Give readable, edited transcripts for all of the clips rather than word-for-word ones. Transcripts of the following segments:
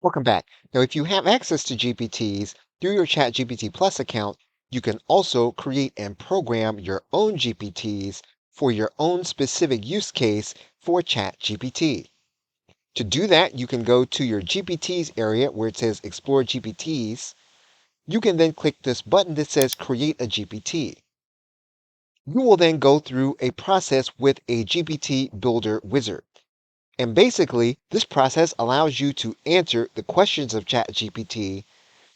Welcome back. Now, if you have access to GPTs through your ChatGPT Plus account, you can also create and program your own GPTs for your own specific use case for ChatGPT. To do that, you can go to your GPTs area where it says Explore GPTs. You can then click this button that says Create a GPT. You will then go through a process with a GPT Builder wizard. And basically, this process allows you to answer the questions of ChatGPT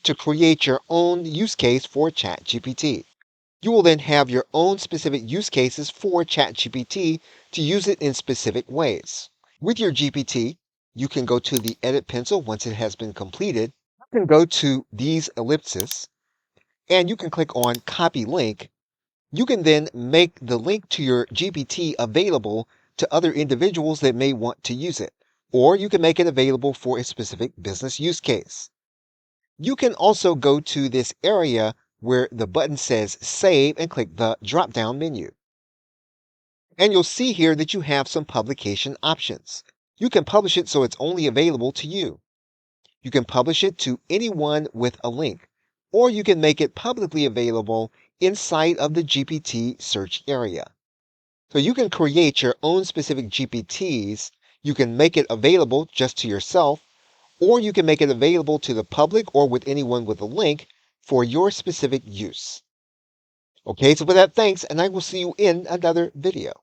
to create your own use case for ChatGPT. You will then have your own specific use cases for ChatGPT to use it in specific ways. With your GPT, you can go to the edit pencil once it has been completed. You can go to these ellipses and you can click on copy link. You can then make the link to your GPT available to other individuals that may want to use it, or you can make it available for a specific business use case. You can also go to this area where the button says Save and click the drop-down menu. And you'll see here that you have some publication options. You can publish it so it's only available to you. You can publish it to anyone with a link, or you can make it publicly available inside of the GPT search area. So you can create your own specific GPTs. You can make it available just to yourself, or you can make it available to the public or with anyone with a link for your specific use. Okay, so with that, thanks, and I will see you in another video.